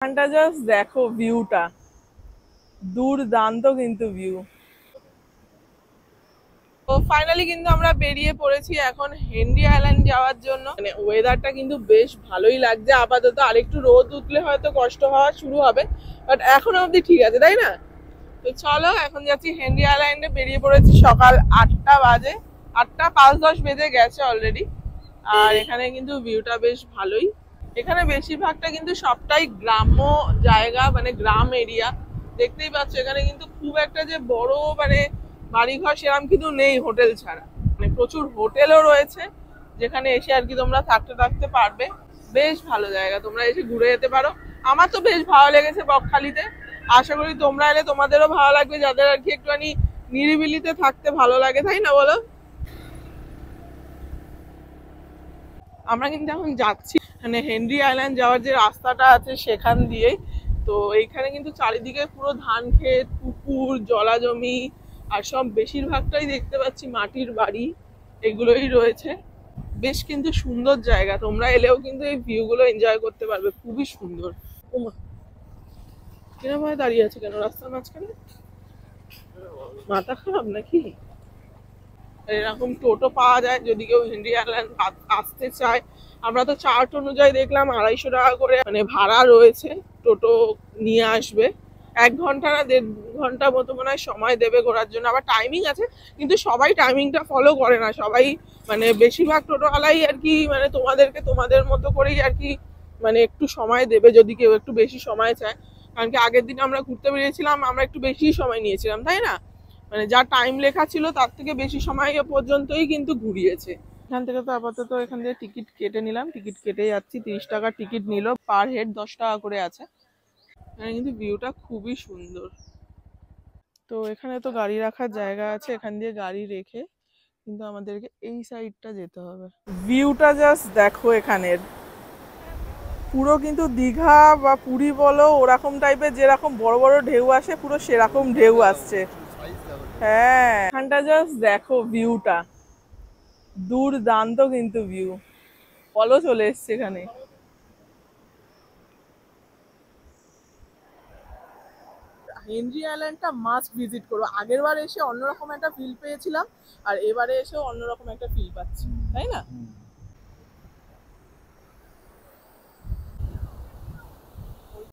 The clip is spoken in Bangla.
এখানটা জাস্ট দেখো ভিউটা, দুর্দান্ত কিন্তু ভিউ। তো ফাইনালি কিন্তু আমরা বেরিয়ে পড়েছি এখন হেনরি আইল্যান্ড যাওয়ার জন্য। মানে ওয়েদারটা কিন্তু বেশ ভালোই লাগছে আপাতত, আরেকটু রোদ উঠলে হয়তো কষ্ট হওয়া শুরু হবে, বাট এখনো অবধি ঠিক আছে, তাই না? তো চলো এখন যাচ্ছি হেনরি আইল্যান্ডে। বেরিয়ে পড়েছি সকাল 8টা বাজে, 8টা 5-10 বেজে গেছে অলরেডি। আর এখানে কিন্তু ভিউটা বেশ ভালোই। এখানে বেশিরভাগটা কিন্তু সবটাই গ্রাম্য জায়গা, মানে গ্রাম এরিয়া। দেখতেই পাচ্ছ এখানে কিন্তু খুব একটা যে বড় মানে বাড়িঘর সেরকম কিন্তু নেই হোটেল ছাড়া। মানে প্রচুর হোটেলও রয়েছে যেখানে এসে আর কি তোমরা থাকতে থাকতে পারবে। বেশ ভালো জায়গা, তোমরা এসে ঘুরে যেতে পারো। আমার তো বেশ ভালো লেগেছে বকখালিতে। আশা করি তোমরা এলে তোমাদেরও ভালো লাগবে, যাদের আর কি একটুখানি নিরিবিলিতে থাকতে ভালো লাগে, তাই না বলো? আমরা কিন্তু এখন যাচ্ছি মানে হেনরি আইল্যান্ড যাওয়ার যে রাস্তাটা আছে সেখান দিয়েই। তো এইখানে কিন্তু চারিদিকে পুরো ধান ক্ষেত, পুকুর, জলাজমি, আর সব বেশিরভাগটাই দেখতে পাচ্ছি মাটির বাড়ি, এগুলোই রয়েছে। বেশ কিন্তু সুন্দর জায়গা, তোমরা এলেও কিন্তু এই ভিউ গুলো এনজয় করতে পারবে, খুবই সুন্দর। ওমা, কিরম ভাবে দাঁড়িয়ে আছে কেন রাস্তার মাঝখানে? মাথা খারাপ নাকি? এরকম টোটো পাওয়া যায় যদি কেউ হেনরি আইল্যান্ড আসতে চায়। আমরা তো চার্ট অনুযায়ী দেখলাম 250 টাকা করে মানে ভাড়া রয়েছে, টোটো নিয়ে আসবে। 1 ঘন্টা না 1.5 ঘন্টা মতো মনে হয় সময় দেবে ঘোরার জন্য, আবার টাইমিং আছে। কিন্তু সবাই টাইমিংটা ফলো করে না, সবাই মানে বেশিরভাগ টোটোওয়ালাই আর কি মানে তোমাদেরকে তোমাদের মতো করেই আর কি মানে একটু সময় দেবে যদি কেউ একটু বেশি সময় চায়। কারণ কি আগের দিন আমরা ঘুরতে বেরিয়েছিলাম, আমরা একটু বেশি সময় নিয়েছিলাম, তাই না? মানে যা টাইম লেখা ছিল তার থেকে বেশি সময় পর্যন্তই কিন্তু ঘুরিয়েছে। এখান থেকে তো আপাতত এখান থেকে টিকিট কেটে নিলাম, টিকিট কেটে যাচ্ছি। 30 টাকার টিকিট নিল, পার হেড 10 টাকা করে আছে। এখানে কিন্তু ভিউটা খুবই সুন্দর। তো এখানে তো গাড়ি রাখার জায়গা আছে, এখান দিয়ে গাড়ি রেখে কিন্তু আমাদেরকে এই সাইডটা যেতে হবে। ভিউটা জাস্ট দেখো এখানের, পুরো কিন্তু দীঘা বা পুরী বলো ওরকম টাইপের যেরকম বড় বড় ঢেউ আসে, পুরো সেরকম ঢেউ আসছে। হ্যাঁ, এখানটা জাস্ট দেখো ভিউটা, দুর্দান্ত কিন্তু ভিউ। বলো চলে এসছে এখানে। হেনরি আইল্যান্ডটা মাস্ট ভিজিট করো। আগের বার এসে অন্যরকম একটা ফিল পেয়েছিলাম, আর এবারে এসেও অন্যরকম একটা ফিল পাচ্ছি, তাই না?